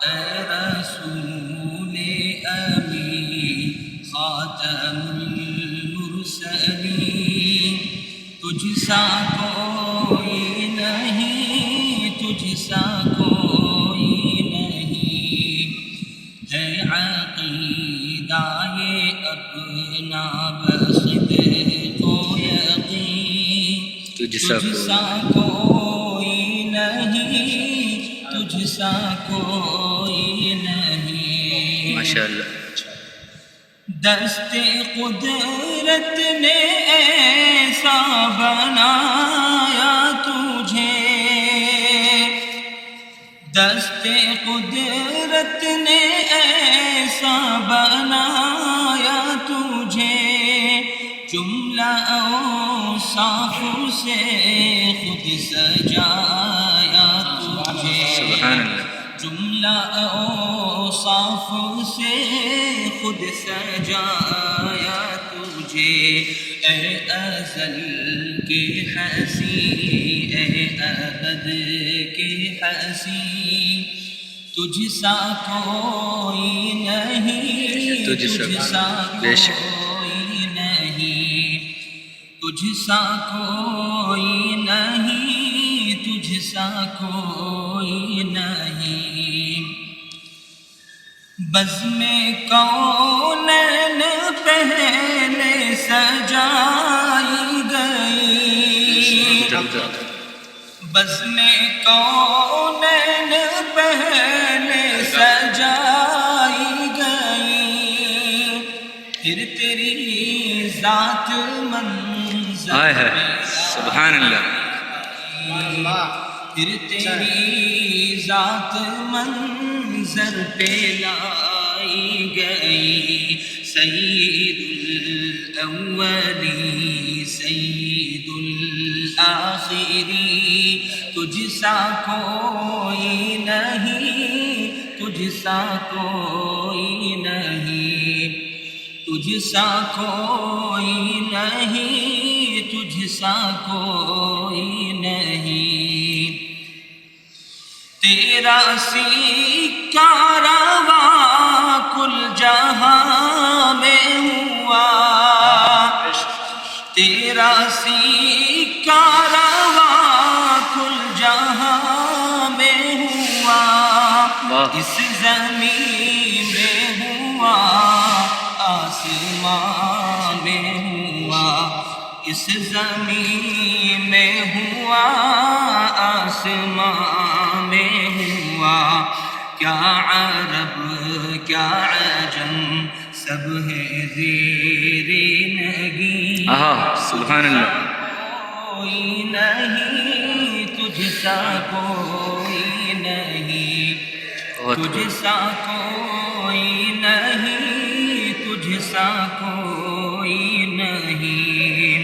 اے رسول امین خاتم المرسلین، تجھ سا کوئی نہیں، تجھ سا کوئی نہیں، ہے عقیدہ یہ اپنا بصدق و یقین، تجھ سا کوئی نہیں، تجھ سا کوئی نہیں۔ ماشاءاللہ۔ دست قدرت نے ایسا بنایا تجھے، دست قدرت نے ایسا بنایا تجھے، جملہ اوصاف سے خود سجایا تجھے، سبحان اللہ۔ جملہ اوصاف سے خود سجایا تجھے، اے ازل کے حسین، اے ابد کے حسین، تجھ سا کوئی نہیں، تجھ سا کوئی نہیں، تجھ سا کوئی نہیں، تجھ سا کوئی نہیں۔ بزم کونین پہلے سجائی گئی، بزم کونین پہلے سجائی گئی، پھر تیری ذات منظر ہے سبحان اللہ۔ پھر تیری ذات منظر پہ لائی گئی، سید الاولی سید الآخری، تجھ سا کوئی نہیں، تجھ سا کوئی نہیں، تجھ سا کوئی نہیں، تجھ سا کوئی نہیں۔ تیرا سکہ رواں کل جہاں میں ہوا، تیرا سکہ رواں کل جہاں میں ہوا، اس زمین میں ہوا، آسمان میں ہوا، اس زمین میں ہوا، آسمان میں ہوا، کیا عرب کیا عجم سب ہے زیر نگی، سبحان اللہ۔ کوئی نہیں، تجھ سا کوئی نہیں، تجھ سا کوئی نہیں، تجھ سا کوئی نہیں۔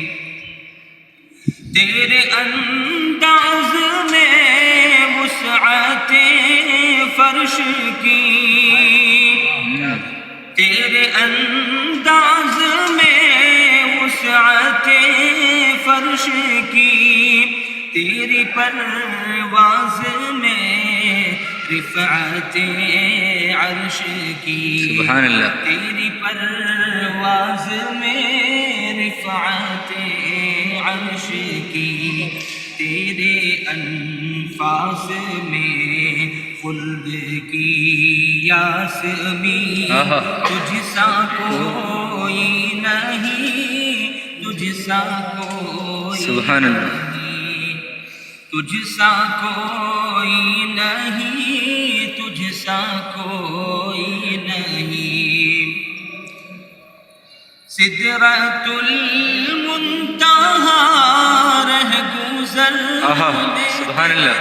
تیرے انداز میں وسعت فرش کی، تیرے انداز میں وسعت فرش کی، تیری پرواز میں رفعت عرش کی، سبحان اللہ۔ تیری پرواز میں رفعت عرش کی، تیرے انفاس میں خلد کی یاسمین، تجھ سا کوئی نہیں، تجھ سا کوئی سبحان اللہ۔ نہیں، تجھ سا کوئی نہیں، تجھ سا کوئی نہیں۔ سدرۃ المنتہا رہ گزر سبحان اللہ،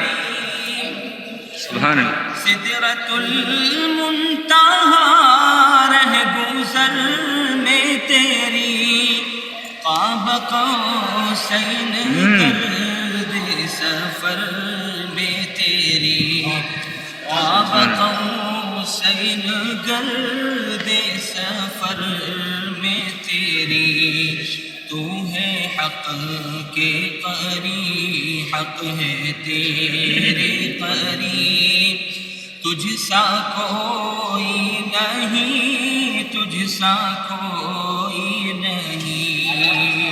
سبحان اللہ۔ سدرۃ المنتہا رہ گزر میں تیری، قاب قوسین گرد سفر میں تیری، قاب قوسین گرد سفر میں تیری، تو ہے حق کے قریب، حق ہے تیرے قریب، تجھ سا کوئی نہیں، تجھ سا کوئی نہیں،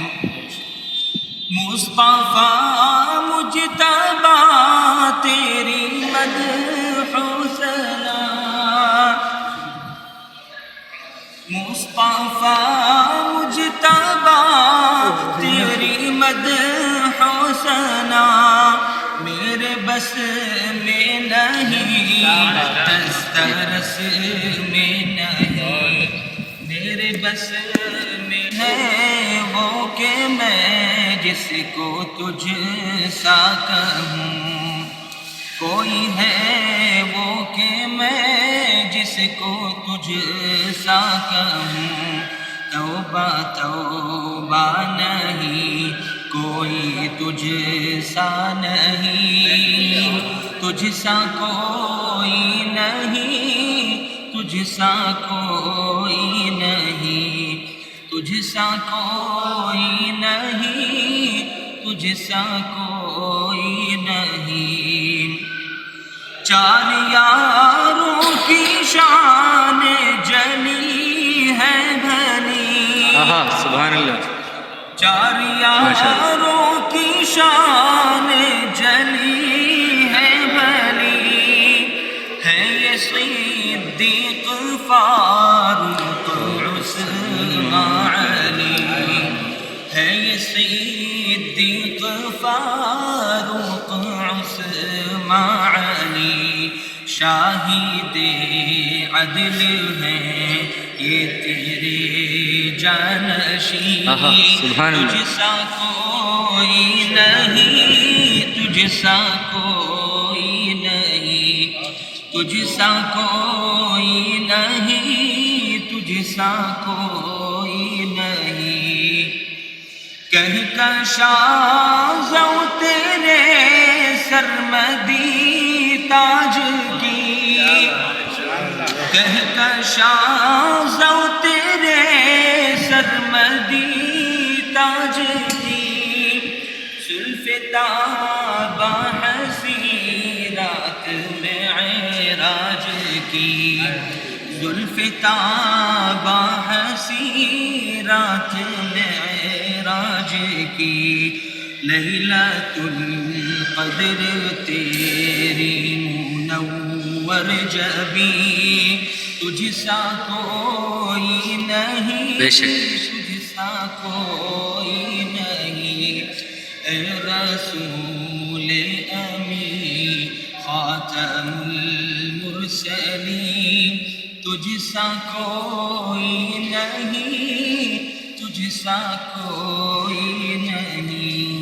مصطفیٰ مجتبی تیری مدح و ثنا، مصطفیٰ مجتبی تیری مدح و ثنا، میرے بس میں نہیں، دسترس میں نہیں، میرے بس میں ہے وہ کہ میں جس کو تجھ سا کہوں، کوئی ہے وہ کہ میں جس کو تجھ سا کہوں، توبہ توبہ نہیں، کوئی تجھ سا نہیں، تجھ سا کوئی نہیں، تجھ سا کوئی نہیں، تجھ سا کوئی نہیں، تجھ سا کوئی نہیں، چار یاروں کی شان جلی ہے بھلی، سبحان اللہ، چار یاروں کی شان جلی ہے بھلی، ہے یہ صدیق فاروق عثمان علی، ہے یہ صدیق فاروق عثمان علی، شاہد عدل ہیں یہ تیرے جانشین، تجھ سا کوئی نہیں، تجھ سا کوئی نہیں، تجھ سا کوئی نہیں، تجھ سا کوئی نہیں، کہہ کشا تیرے سرمدی تاج کی، کہہ کشا تیرے سرمدی تاج کی، زلف تابہ حسیرات معراج کی، زلف تابہ حسیرات معراج کی، لیلۃ القدر تیری منور جبیں، تجھ سا کوئی نہیں، تجھ سا کوئی نہیں، اے رسول امی خاتم المرسلین، تجھ سا کوئی نہیں، تجھ سا کوئی نہیں۔